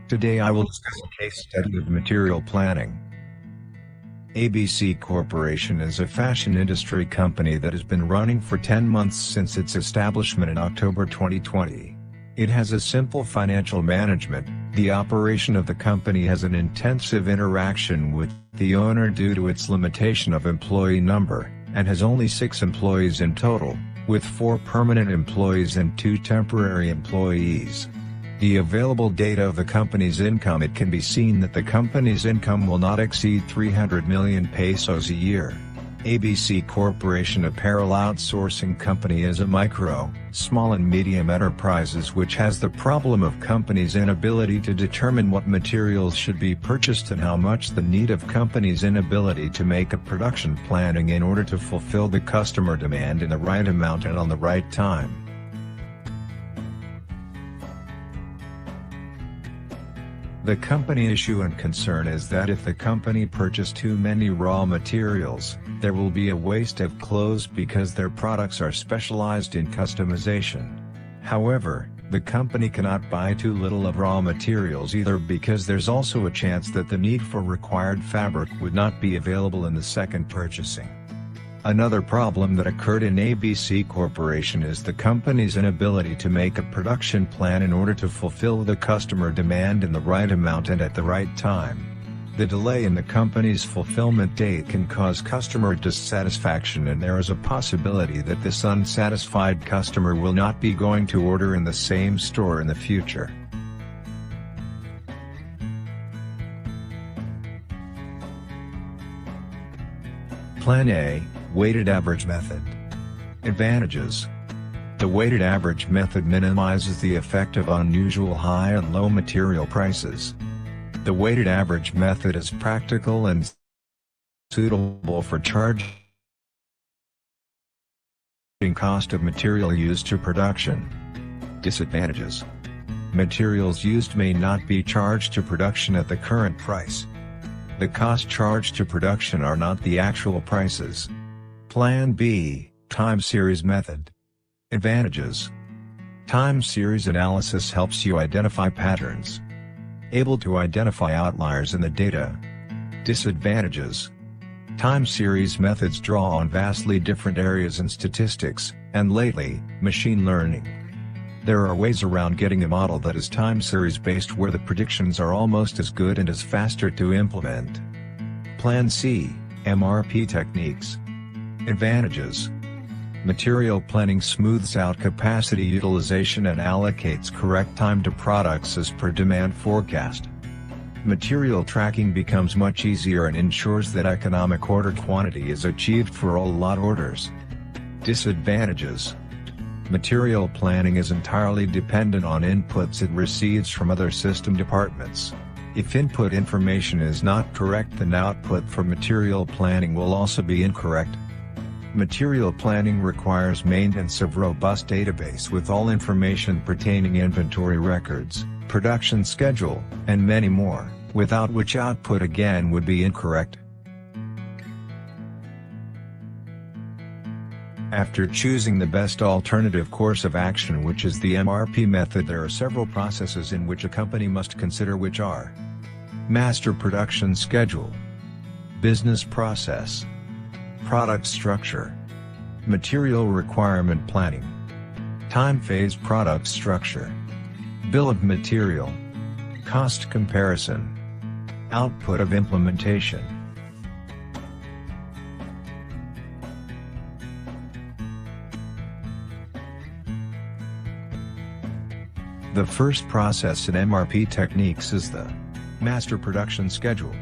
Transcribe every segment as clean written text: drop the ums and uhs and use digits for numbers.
Today I will discuss a case study of material planning. ABC Corporation is a fashion industry company that has been running for 10 months since its establishment in October 2020. It has a simple financial management. The operation of the company has an intensive interaction with the owner due to its limitation of employee number, and has only 6 employees in total, with 4 permanent employees and 2 temporary employees. The available data of the company's income: it can be seen that the company's income will not exceed 300 million pesos a year. ABC Corporation Apparel Outsourcing Company is a micro, small and medium enterprises which has the problem of company's inability to determine what materials should be purchased and how much, the need of company's inability to make a production planning in order to fulfill the customer demand in the right amount and on the right time. The company issue and concern is that if the company purchases too many raw materials, there will be a waste of clothes because their products are specialized in customization. However, the company cannot buy too little of raw materials either, because there's also a chance that the need for required fabric would not be available in the second purchasing. Another problem that occurred in ABC Corporation is the company's inability to make a production plan in order to fulfill the customer demand in the right amount and at the right time. The delay in the company's fulfillment date can cause customer dissatisfaction, and there is a possibility that this unsatisfied customer will not be going to order in the same store in the future. Plan A: Weighted average method. Advantages: the weighted average method minimizes the effect of unusual high and low material prices. The weighted average method is practical and suitable for charging cost of material used to production. Disadvantages: materials used may not be charged to production at the current price. The cost charged to production are not the actual prices. Plan B: Time series method. Advantages: time series analysis helps you identify patterns. Able to identify outliers in the data. Disadvantages: time series methods draw on vastly different areas in statistics, and lately, machine learning. There are ways around getting a model that is time series based where the predictions are almost as good and is faster to implement. Plan C: MRP techniques. Advantages: material planning smooths out capacity utilization and allocates correct time to products as per demand forecast. Material tracking becomes much easier and ensures that economic order quantity is achieved for all lot orders. Disadvantages: material planning is entirely dependent on inputs it receives from other system departments. If input information is not correct, then output for material planning will also be incorrect. Material planning requires maintenance of robust database with all information pertaining inventory records, production schedule, and many more, without which output again would be incorrect. After choosing the best alternative course of action, which is the MRP method, there are several processes in which a company must consider, which are: master production schedule, business process, product structure, material requirement planning, time phase product structure, bill of material, cost comparison, output of implementation. The first process in MRP techniques is the master production schedule.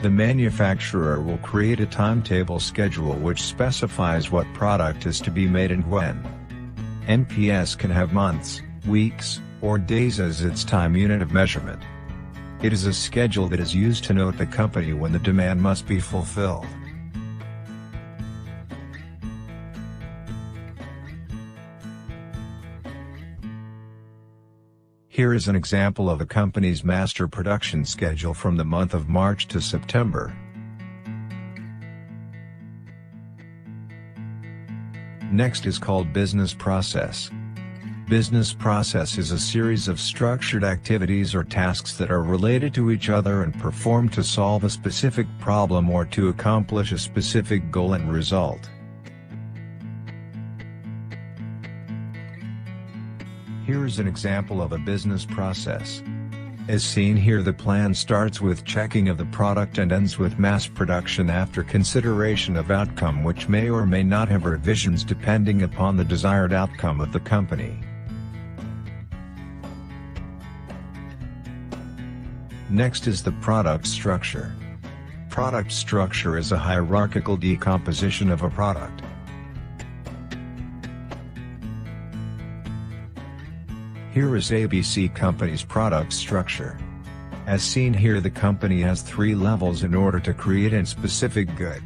The manufacturer will create a timetable schedule which specifies what product is to be made and when. MPS can have months, weeks, or days as its time unit of measurement. It is a schedule that is used to note the company when the demand must be fulfilled. Here is an example of a company's master production schedule from the month of March to September. Next is called business process. Business process is a series of structured activities or tasks that are related to each other and performed to solve a specific problem or to accomplish a specific goal and result. Here is an example of a business process. As seen here, the plan starts with checking of the product and ends with mass production after consideration of outcome, which may or may not have revisions depending upon the desired outcome of the company. Next is the product structure. Product structure is a hierarchical decomposition of a product. Here is ABC Company's product structure. As seen here, the company has 3 levels in order to create a specific good.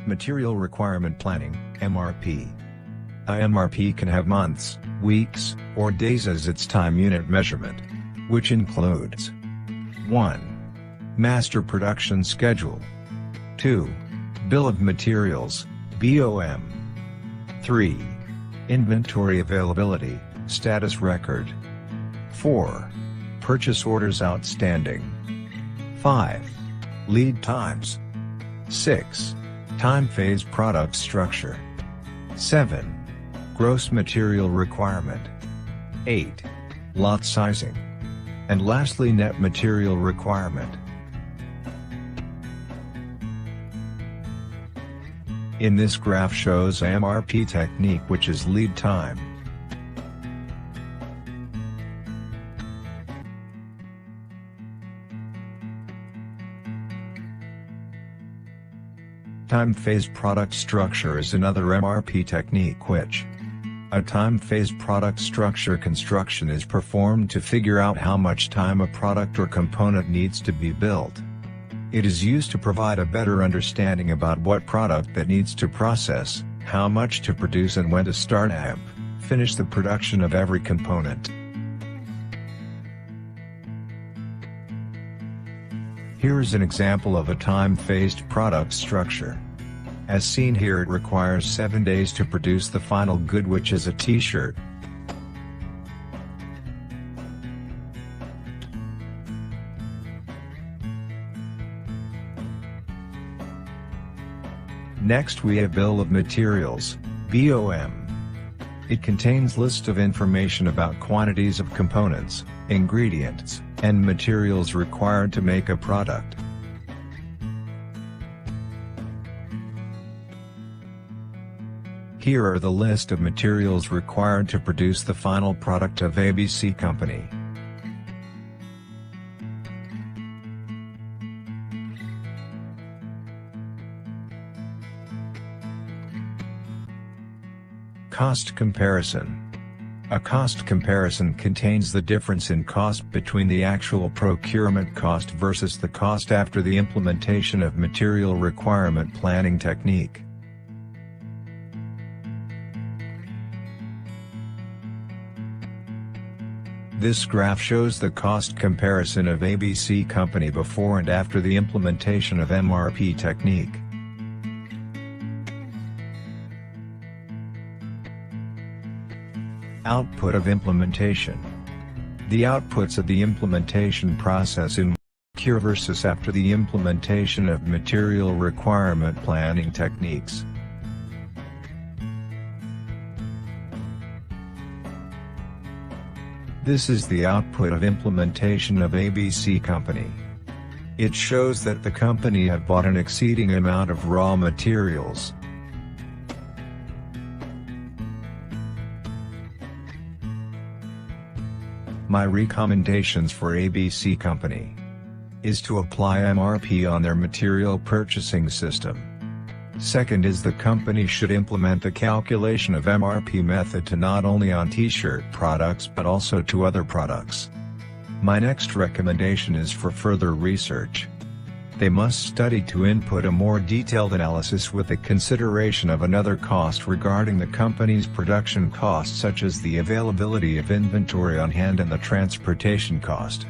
Material Requirement Planning, MRP. A MRP can have months, weeks, or days as its time unit measurement, which includes 1. Master Production Schedule. 2. Bill of Materials, BOM. 3. Inventory Availability, Status Record. 4. Purchase Orders Outstanding. 5. Lead Times. 6. Time Phase Product Structure. 7. Gross Material Requirement. 8. Lot Sizing. And lastly, Net Material Requirement. In this graph shows a MRP technique, which is lead time. Time phase product structure is another MRP technique, which a time phase product structure construction is performed to figure out how much time a product or component needs to be built. It is used to provide a better understanding about what product that needs to process, how much to produce, and when to start and finish the production of every component. Here is an example of a time-phased product structure. As seen here, it requires 7 days to produce the final good, which is a t-shirt. Next we have Bill of Materials, BOM. It contains list of information about quantities of components, ingredients, and materials required to make a product. Here are the list of materials required to produce the final product of ABC Company. Cost comparison. A cost comparison contains the difference in cost between the actual procurement cost versus the cost after the implementation of material requirement planning technique. This graph shows the cost comparison of ABC Company before and after the implementation of MRP technique. Output of implementation. The outputs of the implementation process in Cure versus after the implementation of material requirement planning techniques. This is the output of implementation of ABC Company. It shows that the company had bought an exceeding amount of raw materials. My recommendations for ABC Company is to apply MRP on their material purchasing system. Second is the company should implement the calculation of MRP method to not only on t-shirt products but also to other products. My next recommendation is for further research. They must study to input a more detailed analysis with the consideration of another cost regarding the company's production cost, such as the availability of inventory on hand and the transportation cost.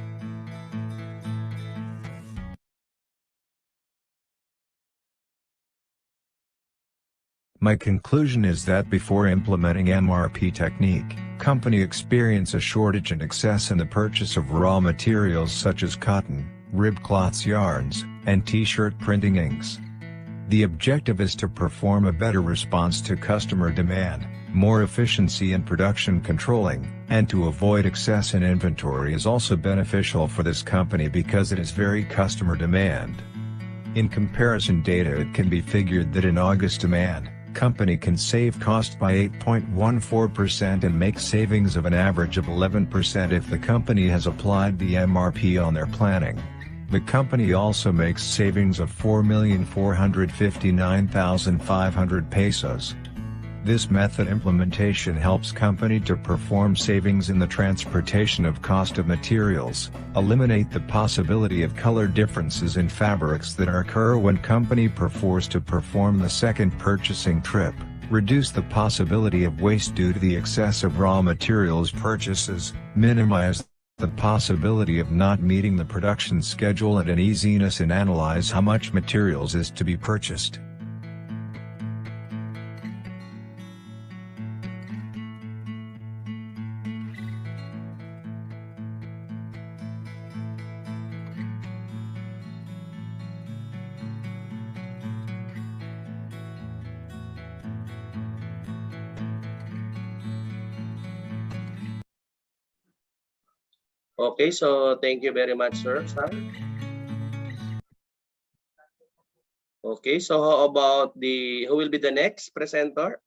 My conclusion is that before implementing MRP technique, company experience a shortage and excess in the purchase of raw materials such as cotton, rib cloths, yarns, and t-shirt printing inks. The objective is to perform a better response to customer demand, more efficiency in production controlling, and to avoid excess in inventory is also beneficial for this company because it is very customer demand. In comparison data, it can be figured that in August demand, company can save cost by 8.14% and make savings of an average of 11% if the company has applied the MRP on their planning. The company also makes savings of 4,459,500 pesos. This method implementation helps company to perform savings in the transportation of cost of materials, eliminate the possibility of color differences in fabrics that occur when company prefers to perform the second purchasing trip, reduce the possibility of waste due to the excess of raw materials purchases, minimize the possibility of not meeting the production schedule, and an easiness in analyze how much materials is to be purchased. Okay, so thank you very much, sir. Okay, so how about who will be the next presenter?